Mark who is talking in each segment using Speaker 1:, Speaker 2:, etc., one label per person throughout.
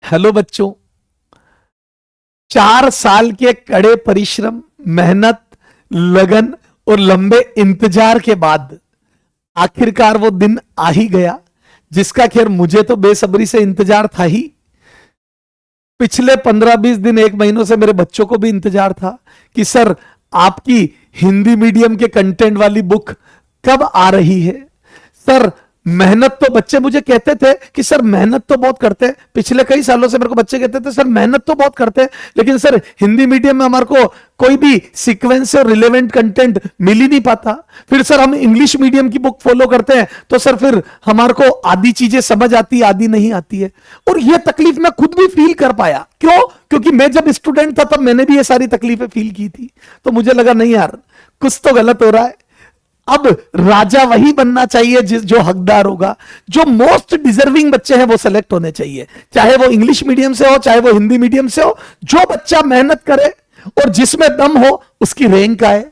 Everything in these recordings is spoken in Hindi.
Speaker 1: हेलो बच्चों। 4 साल के कड़े परिश्रम, मेहनत, लगन और लंबे इंतजार के बाद आखिरकार वो दिन आ ही गया, जिसका खैर मुझे तो बेसब्री से इंतजार था ही। पिछले 15-20 दिन, 1 महीनों से मेरे बच्चों को भी इंतजार था कि सर आपकी हिंदी मीडियम के कंटेंट वाली बुक कब आ रही है। सर मेहनत तो बच्चे मुझे कहते थे कि सर मेहनत तो बहुत करते हैं, पिछले कई सालों से मेरे को बच्चे कहते थे सर मेहनत तो बहुत करते हैं, लेकिन सर हिंदी मीडियम में हमारे को कोई भी सीक्वेंस और रिलेवेंट कंटेंट मिल ही नहीं पाता। फिर सर हम इंग्लिश मीडियम की बुक फॉलो करते हैं तो सर फिर हमारे को आधी चीजें समझ आती है, आधी नहीं आती है। और यह तकलीफ मैं खुद भी फील कर पाया। क्यों? क्योंकि मैं जब स्टूडेंट था तब मैंने भी ये सारी तकलीफें फील की थी। तो मुझे लगा नहीं यार, कुछ तो गलत हो रहा है। अब राजा वही बनना चाहिए जो हकदार होगा। जो मोस्ट डिजर्विंग बच्चे हैं वो सेलेक्ट होने चाहिए, चाहे वो इंग्लिश मीडियम से हो चाहे वो हिंदी मीडियम से हो। जो बच्चा मेहनत करे और जिसमें दम हो उसकी रैंक आए,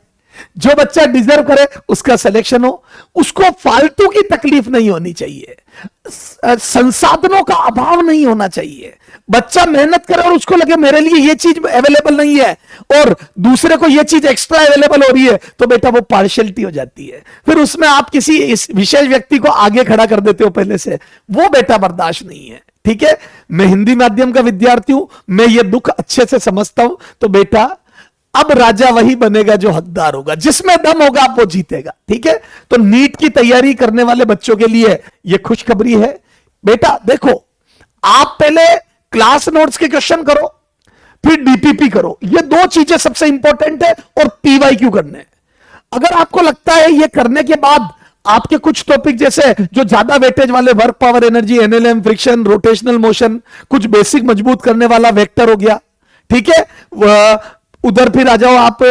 Speaker 1: जो बच्चा डिजर्व करे उसका सिलेक्शन हो। उसको फालतू की तकलीफ नहीं होनी चाहिए, संसाधनों का अभाव नहीं होना चाहिए। बच्चा मेहनत करे और उसको लगे मेरे लिए ये चीज अवेलेबल नहीं है और दूसरे को ये चीज एक्स्ट्रा अवेलेबल हो रही है, तो बेटा वो पार्शियलिटी हो जाती है। फिर उसमें आप किसी इस विशेष व्यक्ति को आगे खड़ा कर देते हो पहले से, वो बेटा बर्दाश्त नहीं है। ठीक है, मैं हिंदी माध्यम का विद्यार्थी हूं, मैं ये दुख अच्छे से समझता हूं। तो बेटा अब राजा वही बनेगा जो हकदार होगा, जिसमें दम होगा वो जीतेगा। ठीक है, तो नीट की तैयारी करने वाले बच्चों के लिए यह खुशखबरी है। बेटा देखो, आप पहले क्लास नोट्स के क्वेश्चन करो, फिर डीपीपी करो। ये 2 चीजें सबसे इंपॉर्टेंट है, और पीवाईक्यू करने। अगर आपको लगता है ये करने के बाद आपके कुछ टॉपिक जैसे जो ज्यादा वेटेज वाले, work power energy, NLM, friction, rotational motion, कुछ बेसिक मजबूत करने वाला वेक्टर हो गया, ठीक है, उधर फिर आ जाओ आप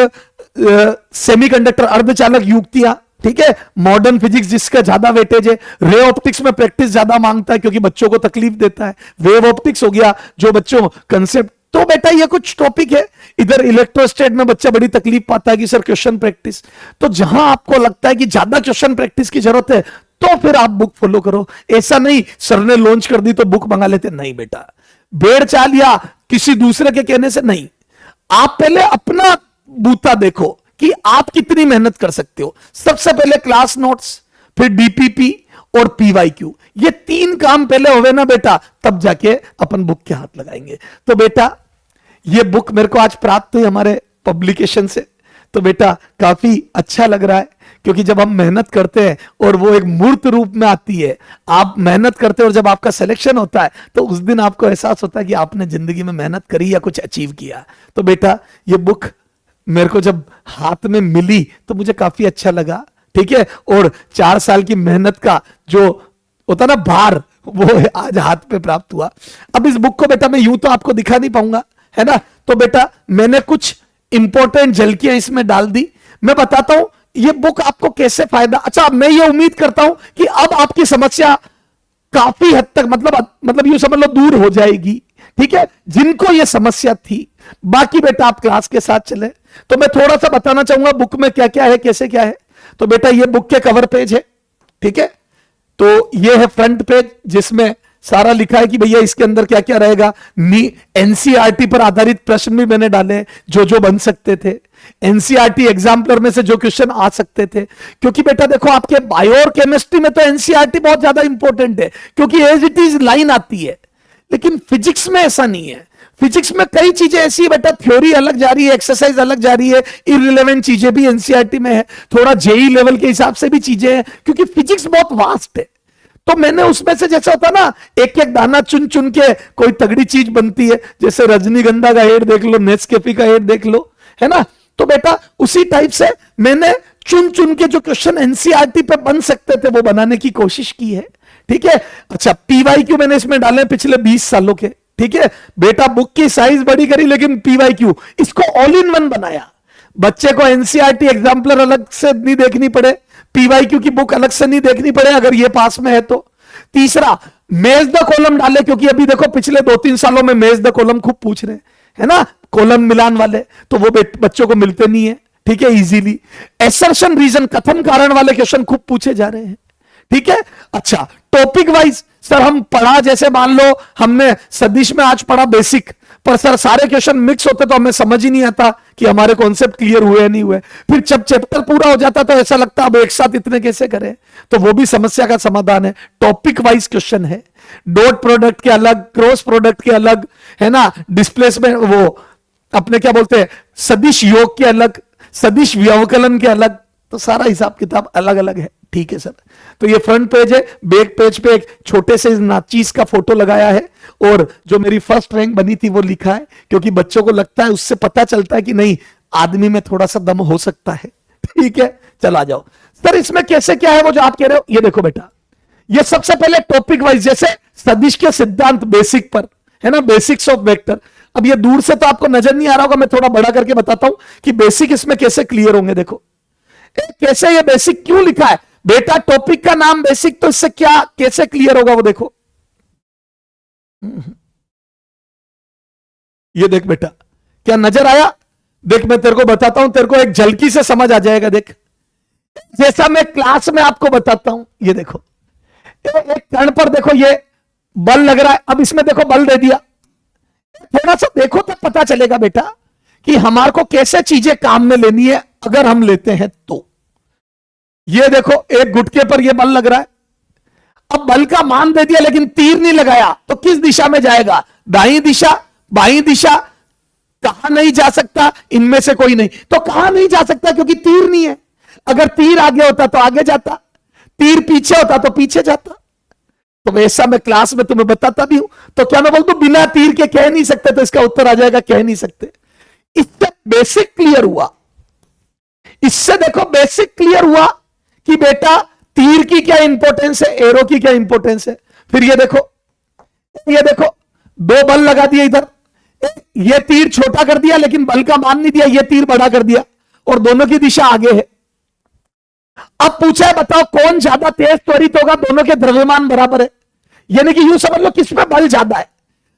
Speaker 1: सेमीकंडक्टर, अर्धचालक युक्तियां, ठीक है, मॉडर्न फिजिक्स जिसका ज्यादा वेटेज है, रे ऑप्टिक्स में प्रैक्टिस ज्यादा मांगता है क्योंकि बच्चों को तकलीफ देता है, वेव ऑप्टिक्स हो गया जो बच्चों कंसेप्ट। तो बेटा ये कुछ टॉपिक है। इधर इलेक्ट्रोस्टैट में बच्चा बड़ी तकलीफ पाता है कि सर क्वेश्चन प्रैक्टिस। तो जहां आपको लगता है कि ज्यादा क्वेश्चन प्रैक्टिस की जरूरत है तो फिर आप बुक फॉलो करो। ऐसा नहीं सर ने लॉन्च कर दी तो बुक मंगा लेते, नहीं बेटा। भेड़ चाल या किसी दूसरे के कहने से नहीं, आप पहले अपना बूता देखो कि आप कितनी मेहनत कर सकते हो। सबसे पहले क्लास नोट्स, फिर डीपीपी और पीवाईक्यू, ये 3 काम पहले होवे ना बेटा, तब जाके अपन बुक के हाथ लगाएंगे। तो बेटा ये बुक मेरे को आज प्राप्त हुई हमारे पब्लिकेशन से, तो बेटा काफी अच्छा लग रहा है, क्योंकि जब हम मेहनत करते हैं और वो एक मूर्त रूप में आती है, आप मेहनत करते हैं और जब आपका सिलेक्शन होता है तो उस दिन आपको एहसास होता है कि आपने जिंदगी में मेहनत करी या कुछ अचीव किया। तो बेटा ये बुक मेरे को जब हाथ में मिली तो मुझे काफी अच्छा लगा। ठीक है, और 4 साल की मेहनत का जो होता ना भार, वो आज हाथ पे प्राप्त हुआ। अब इस बुक को बेटा मैं यूं तो आपको दिखा नहीं पाऊंगा, है ना, तो बेटा मैंने कुछ इंपॉर्टेंट झलकियां इसमें डाल दी। मैं बताता हूं ये बुक आपको कैसे फायदा। अच्छा, मैं ये उम्मीद करता हूं कि अब आपकी समस्या काफी हद तक मतलब यूं समझ लो दूर हो जाएगी। ठीक है, जिनको ये समस्या थी, बाकी बेटा आप क्लास के साथ चले। तो मैं थोड़ा सा बताना चाहूंगा बुक में क्या क्या है, कैसे क्या है। तो बेटा ये बुक के कवर पेज है, ठीक है, तो ये है फ्रंट पेज जिसमें सारा लिखा है कि भैया इसके अंदर क्या क्या रहेगा। एनसीईआरटी पर आधारित प्रश्न भी मैंने डाले जो बन सकते थे, एनसीईआरटी एग्जाम्पलर में से जो क्वेश्चन आ सकते थे। क्योंकि बेटा देखो आपके बायो और केमिस्ट्री में तो एनसीईआरटी बहुत ज्यादा इंपॉर्टेंट है, क्योंकि एज इट इज लाइन आती है, लेकिन फिजिक्स में ऐसा नहीं है। फिजिक्स में कई चीजें ऐसी है बेटा, थ्योरी अलग जा रही है, एक्सरसाइज अलग जा रही है, इररिलेवेंट चीजें भी एनसीईआरटी में है, थोड़ा जेई लेवल के हिसाब से भी चीजें हैं, क्योंकि फिजिक्स बहुत वास्ट है। तो मैंने उसमें से जैसा होता ना, एक एक दाना चुन चुन के कोई तगड़ी चीज बनती है, जैसे रजनीगंधा का हेड देख लो, नेस्कैफे का हेड देख लो, है ना। तो बेटा उसी टाइप से मैंने चुन चुन के जो क्वेश्चन एनसीईआरटी पे बन सकते थे वो बनाने की कोशिश की है। ठीक है, अच्छा पीवाईक्यू मैंने इसमें डाले पिछले 20 सालों के। ठीक है बेटा, बुक की साइज बड़ी करी लेकिन पीवाईक्यू इसको ऑल इन वन बनाया। बच्चे को एनसीईआरटी एग्जाम्पलर अलग से नहीं देखनी पड़े, पीवाईक्यू की बुक अलग से नहीं देखनी पड़े अगर ये पास में है तो। तीसरा, मेज द कॉलम डाले, क्योंकि अभी देखो पिछले 2-3 सालों में मेज द कॉलम खूब पूछ रहे हैं, है ना, कॉलम मिलान वाले, तो वो बच्चों को मिलते नहीं है। ठीक है, इजीली एसर्शन रीजन, कथन कारण वाले क्वेश्चन खूब पूछे जा रहे हैं। ठीक है। अच्छा, टॉपिक वाइज सर हम पढ़ा, जैसे मान लो हमने सदिश में आज पढ़ा बेसिक, पर सर सारे क्वेश्चन मिक्स होते तो हमें समझ ही नहीं आता कि हमारे कॉन्सेप्ट क्लियर हुए नहीं हुए। फिर जब चैप्टर पूरा हो जाता तो ऐसा लगता अब एक साथ इतने कैसे करें, तो वो भी समस्या का समाधान है। टॉपिक वाइज क्वेश्चन है, डॉट प्रोडक्ट के अलग, क्रॉस प्रोडक्ट के अलग, है ना, डिस्प्लेसमेंट, वो अपने क्या बोलते हैं, सदिश योग के अलग, सदिश व्यवकलन के अलग, तो सारा हिसाब किताब अलग अलग है। ठीक है सर, तो ये फ्रंट पेज है, बैक पेज पे एक छोटे से नाचीज का फोटो लगाया है, और जो मेरी फर्स्ट रैंक बनी थी वो लिखा है, क्योंकि बच्चों को लगता है, उससे पता चलता है कि नहीं आदमी में थोड़ा सा दम हो सकता है। ठीक है, चल आ जाओ सर, इसमें कैसे क्या है वो जो आप कह रहे हो, ये देखो बेटा, ये सबसे पहले टॉपिक वाइज, जैसे सदिश के सिद्धांत बेसिक पर है ना, बेसिक्स ऑफ वेक्टर। अब ये दूर से तो आपको नजर नहीं आ रहा होगा, मैं थोड़ा बड़ा करके बताता हूं कि बेसिक इसमें कैसे क्लियर होंगे। देखो कैसे ये बेसिक क्यों लिखा है बेटा, टॉपिक का नाम बेसिक, तो इससे क्या कैसे क्लियर होगा वो देखो। ये देख बेटा, क्या नजर आया, देख मैं तेरे को बताता हूं, तेरे को एक झलकी से समझ आ जाएगा। देख जैसा मैं क्लास में आपको बताता हूं, ये देखो एक कण पर देखो ये बल लग रहा है, अब इसमें देखो बल दे दिया, थोड़ा सा देखो तो पता चलेगा बेटा कि हमारे को कैसे चीजें काम में लेनी है अगर हम लेते हैं तो। ये देखो एक गुटके पर ये बल लग रहा है, अब बल का मान दे दिया लेकिन तीर नहीं लगाया, तो किस दिशा में जाएगा, दाईं दिशा, बाईं दिशा, कहां नहीं जा सकता, इनमें से कोई नहीं। तो कहां नहीं जा सकता, क्योंकि तीर नहीं है। अगर तीर आगे होता तो आगे जाता, तीर पीछे होता तो पीछे जाता। तो वैसा मैं क्लास में तुम्हें बताता भी हूं, तो क्या मैं बोलता हूं बिना तीर के कह नहीं सकते, तो इसका उत्तर आ जाएगा कह नहीं सकते। इससे बेसिक क्लियर हुआ, इससे देखो बेसिक क्लियर हुआ कि बेटा तीर की क्या इंपॉर्टेंस है, एरो की क्या इंपॉर्टेंस है। फिर ये देखो दो बल लगा दिए इधर, ये तीर छोटा कर दिया लेकिन बल का मान नहीं दिया, ये तीर बड़ा कर दिया, और दोनों की दिशा आगे है। अब पूछा है बताओ कौन ज्यादा तेज त्वरित होगा, दोनों के द्रव्यमान बराबर है, यानी कि यूं समझ लो किस पे बल ज्यादा है।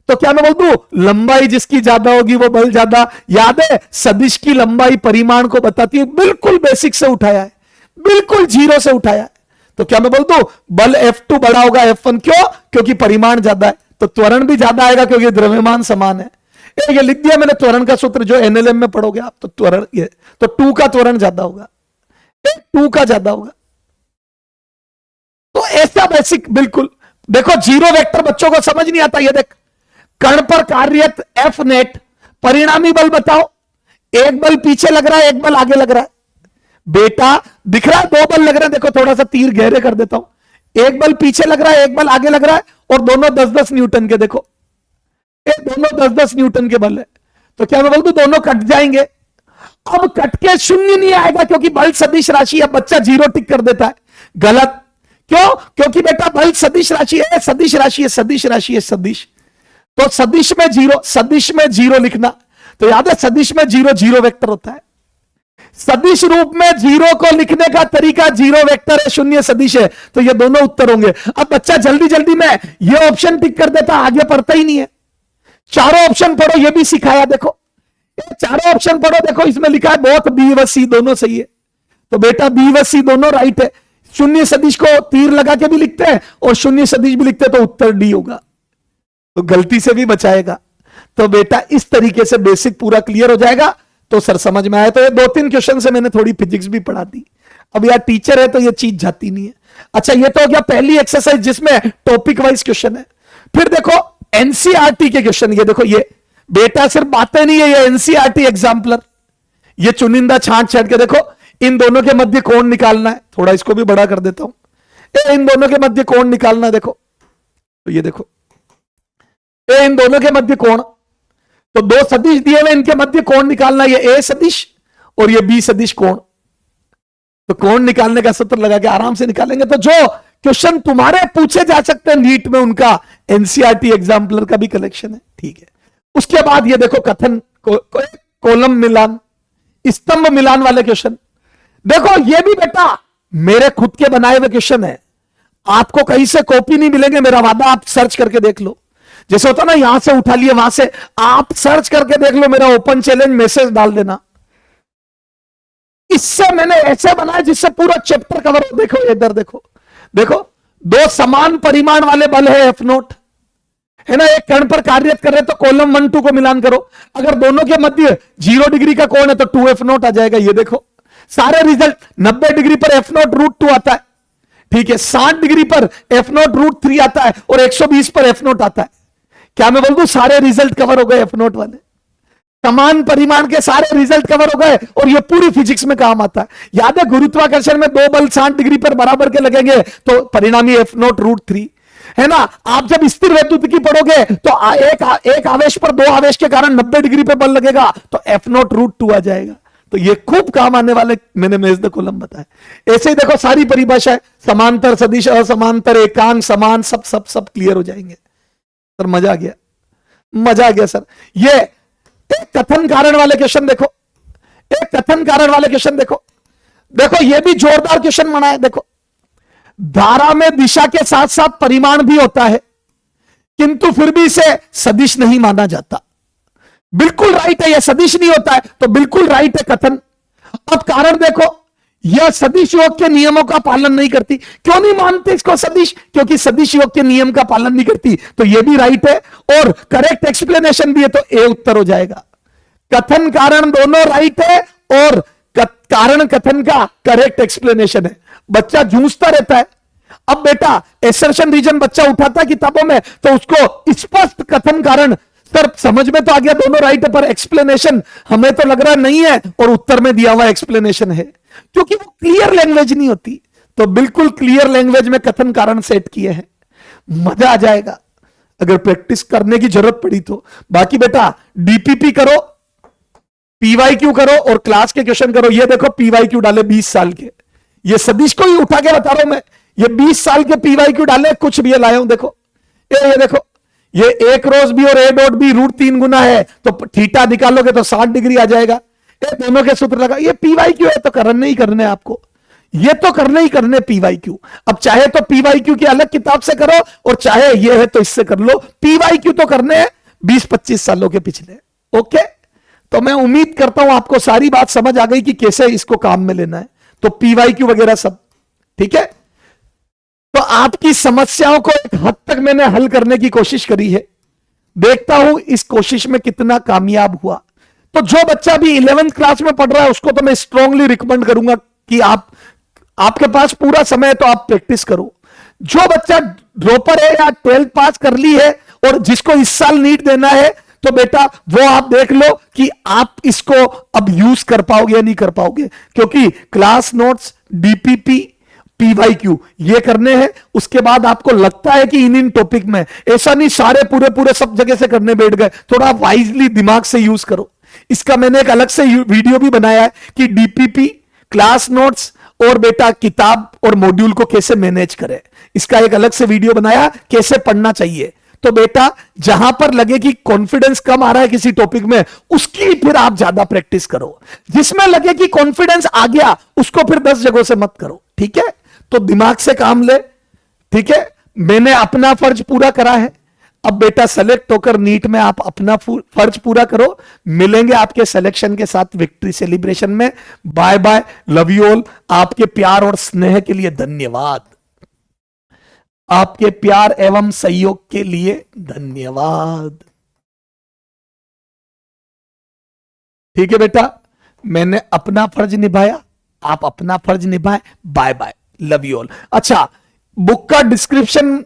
Speaker 1: तो क्या मैं बोल दूं लंबाई जिसकी ज्यादा होगी वो बल ज्यादा। याद है सदिश की लंबाई परिमाण को बताती है, बिल्कुल बेसिक से उठाया है, बिल्कुल जीरो से उठाया है। तो क्या मैं बोल दूं बल F2 बड़ा होगा F1, क्यों, क्योंकि परिमाण ज्यादा है, तो त्वरण भी ज्यादा आएगा क्योंकि द्रव्यमान समान है। ये लिख दिया मैंने त्वरण का सूत्र, जो NLM में पढ़ोगे आप, तो त्वरण ये तो 2 का त्वरण ज्यादा होगा, 2 का ज्यादा होगा। तो ऐसा बेसिक बिल्कुल देखो, जीरो वेक्टर बच्चों को समझ नहीं आता। ये देख कण पर कार्यरत F नेट, परिणामी बल बताओ, एक बल पीछे लग रहा है, एक बल आगे लग रहा है। बेटा दिख रहा है, 2 बल लग रहे हैं, देखो थोड़ा सा तीर गहरे कर देता हूं, एक बल पीछे लग रहा है, एक बल आगे लग रहा है, और दोनों 10-10 न्यूटन के, देखो दोनों 10-10 न्यूटन के बल है। तो क्या मैं बोल दूं दोनों कट जाएंगे। अब कट के शून्य नहीं आएगा क्योंकि बल सदिश राशि है, बच्चा जीरो टिक कर देता है, गलत। क्यों, क्योंकि बेटा बल सदिश राशि है, सदिश राशि है, सदिश राशि है, सदिश, तो सदिश में जीरो, सदिश में जीरो लिखना। तो याद है सदिश में जीरो जीरो वेक्टर होता है, सदिश रूप में जीरो को लिखने का तरीका जीरो वेक्टर है, शून्य सदिश है, तो ये दोनों उत्तर होंगे। अब बच्चा जल्दी जल्दी में ये ऑप्शन टिक कर देता, आगे पढ़ता ही नहीं है। चारों ऑप्शन पढ़ो, ये भी सिखाया, देखो चारों ऑप्शन पढ़ो, देखो इसमें लिखा है बोथ बी व सी दोनों सही है, तो बेटा बी व सी दोनों राइट है। शून्य सदिश को तीर लगा के भी लिखते हैं और शून्य सदिश भी लिखते हैं, तो उत्तर डी होगा, तो गलती से भी बचाएगा। तो बेटा इस तरीके से बेसिक पूरा क्लियर हो जाएगा। तो सर समझ में आया, तो ये 2-3 क्वेश्चन से मैंने थोड़ी फिजिक्स भी पढ़ा दी। अब यार टीचर है तो ये चीज जाती नहीं है। अच्छा ये तो हो गया पहली एक्सरसाइज जिसमें टॉपिक वाइज क्वेश्चन है। फिर देखो एनसीईआरटी के क्वेश्चन, ये देखो ये बेटा सिर्फ बातें नहीं है, ये एनसीईआरटी एग्जाम्पलर, ये चुनिंदा छांट छांट के देखो इन दोनों के मध्य कोण निकालना है, थोड़ा इसको भी बड़ा कर देता हूं, इन दोनों के मध्य कोण निकालना है। देखो तो ये देखो इन दोनों के मध्य कोण, तो 2 सदिश दिए हुए, इनके मध्य कोण निकालना, ये ए सदिश और ये बी सदिश कोण। तो कोण निकालने का सूत्र लगा के आराम से निकालेंगे। तो जो क्वेश्चन तुम्हारे पूछे जा सकते हैं नीट में, उनका एनसीईआरटी एग्जाम्पलर का भी कलेक्शन है। ठीक है, उसके बाद ये देखो कथन कॉलम मिलान, स्तंभ मिलान वाले क्वेश्चन। देखो ये भी बेटा मेरे खुद के बनाए हुए क्वेश्चन है, आपको कहीं से कॉपी नहीं मिलेंगे, मेरा वादा। आप सर्च करके देख लो, जैसे होता ना यहां से उठा लिए वहां से, आप सर्च करके देख लो, मेरा ओपन चैलेंज मैसेज डाल देना। इससे मैंने ऐसे बनाया जिससे पूरा चैप्टर कवर हो। देखो इधर देखो, देखो, दो समान परिमाण वाले बल है एफ नोट, है ना, एक कण पर कार्य कर रहे तो कॉलम 1 2 को मिलान करो, अगर दोनों के मध्य 0 डिग्री का कोण है तो 2 एफ नोट आ जाएगा। ये देखो सारे रिजल्ट, 90 डिग्री पर एफ नोट √2 आता है, ठीक है, 60 डिग्री पर एफ नोट √3 आता है और 120 पर एफ नोट आता है। क्या मैं बोल दूं सारे रिजल्ट कवर हो गए एफ नोट वाले, समान परिमाण के सारे रिजल्ट कवर हो गए, और ये पूरी फिजिक्स में काम आता है। याद है गुरुत्वाकर्षण में दो बल 60 डिग्री पर बराबर के लगेंगे तो परिणामी एफ नोट √3, है ना। आप जब स्थिर वैद्युतिकी पढ़ोगे तो एक आवेश पर दो आवेश के कारण 90 डिग्री पे बल लगेगा तो एफ नोट √2 आ जाएगा। तो ये खूब काम आने वाले मैंने मेज द कॉलम बताया। ऐसे ही देखो सारी परिभाषा, समांतर, सदिश, असमांतर, एकांक, समान, सब सब सब क्लियर हो जाएंगे। सर मजा आ गया, मजा आ गया सर। ये एक कथन कारण वाले क्वेश्चन देखो, एक कथन कारण वाले क्वेश्चन देखो, देखो ये भी जोरदार क्वेश्चन बना है। देखो, धारा में दिशा के साथ साथ परिमाण भी होता है किंतु फिर भी इसे सदिश नहीं माना जाता। बिल्कुल राइट है, यह सदिश नहीं होता है तो बिल्कुल राइट है कथन। अब कारण देखो, यह सदिश योग के नियमों का पालन नहीं करती। क्यों नहीं मानते इसको सदिश? क्योंकि सदिश योग के नियम का पालन नहीं करती, तो यह भी राइट है और करेक्ट एक्सप्लेनेशन भी है, तो ए उत्तर हो जाएगा। कथन कारण दोनों राइट है और कारण कथन का करेक्ट एक्सप्लेनेशन है। बच्चा जूझता रहता है। अब बेटा एसर्शन रीजन बच्चा उठाता किताबों में तो उसको स्पष्ट कथन कारण सर समझ में तो आ गया दोनों राइट है, पर एक्सप्लेनेशन हमें तो लग रहा नहीं है, और उत्तर में दिया हुआ एक्सप्लेनेशन है, क्योंकि वो क्लियर लैंग्वेज नहीं होती। तो बिल्कुल क्लियर लैंग्वेज में कथन कारण सेट किए हैं, मजा आ जाएगा अगर प्रैक्टिस करने की जरूरत पड़ी तो। बाकी बेटा डीपीपी करो, पीवाईक्यू करो और क्लास के क्वेश्चन करो। ये देखो पीवाईक्यू डाले 20 साल के, ये सदिश को ही उठा के बता रहा हूं मैं, ये 20 साल के पीवाईक्यू डाले, कुछ भी लाया हूं। देखो ये देखो, ये एक रोज भी और ए डॉट भी √3 गुना है तो थीटा निकालोगे तो 60 डिग्री आ जाएगा। ये दोनों के सूत्र लगा, ये पीवाईक्यू है तो करने ही करने आपको, ये तो करने ही करने पीवाईक्यू। अब चाहे तो पीवाईक्यू की अलग किताब से करो और चाहे ये है तो इससे कर लो, पीवाईक्यू तो करने हैं 20-25 सालों के पिछले। ओके, तो मैं उम्मीद करता हूं आपको सारी बात समझ आ गई कि कैसे इसको काम में लेना है। तो पीवाईक्यू वगैरह सब ठीक है। तो आपकी समस्याओं को एक हद तक मैंने हल करने की कोशिश करी है, देखता हूं इस कोशिश में कितना कामयाब हुआ। तो जो बच्चा भी 11th क्लास में पढ़ रहा है उसको तो मैं स्ट्रांगली रिकमेंड करूंगा कि आपके पास पूरा समय है तो आप प्रैक्टिस करो। जो बच्चा ड्रॉपर है या 12th पास कर ली है और जिसको इस साल नीट देना है तो बेटा वो आप देख लो कि आप इसको अब यूज कर पाओगे या नहीं कर पाओगे, क्योंकि क्लास नोट्स, डीपीपी, पीवाईक्यू ये करने हैं। उसके बाद आपको लगता है कि इन टॉपिक में, ऐसा नहीं सारे पूरे सब जगह से करने बैठ गए, थोड़ा वाइजली दिमाग से यूज करो। इसका मैंने एक अलग से वीडियो भी बनाया है कि डीपीपी, क्लास नोट्स और बेटा किताब और मॉड्यूल को कैसे मैनेज करें, इसका एक अलग से वीडियो बनाया, कैसे पढ़ना चाहिए। तो बेटा जहां पर लगे कि कॉन्फिडेंस कम आ रहा है किसी टॉपिक में, उसकी फिर आप ज्यादा प्रैक्टिस करो। जिसमें लगे कि कॉन्फिडेंस आ गया उसको फिर 10 जगहों से मत करो, ठीक है। तो दिमाग से काम ले, ठीक है। मैंने अपना फर्ज पूरा करा है, अब बेटा सेलेक्ट होकर नीट में आप अपना फर्ज पूरा करो। मिलेंगे आपके सिलेक्शन के साथ विक्ट्री सेलिब्रेशन में। Bye bye, love you all. आपके प्यार और स्नेह के लिए धन्यवाद, आपके प्यार एवं सहयोग के लिए धन्यवाद। ठीक है बेटा, मैंने अपना फर्ज निभाया, आप अपना फर्ज निभाएं। Bye bye, love you all. अच्छा, बुक का डिस्क्रिप्शन,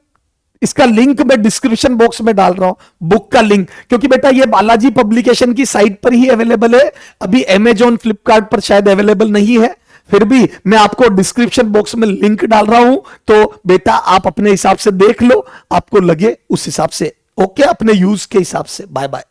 Speaker 1: इसका लिंक मैं डिस्क्रिप्शन बॉक्स में डाल रहा हूं, बुक का लिंक, क्योंकि बेटा ये बालाजी पब्लिकेशन की साइट पर ही अवेलेबल है, अभी अमेजॉन, फ्लिपकार्ट पर शायद अवेलेबल नहीं है। फिर भी मैं आपको डिस्क्रिप्शन बॉक्स में लिंक डाल रहा हूं, तो बेटा आप अपने हिसाब से देख लो, आपको लगे उस हिसाब से। ओके, अपने यूज के हिसाब से। Bye bye.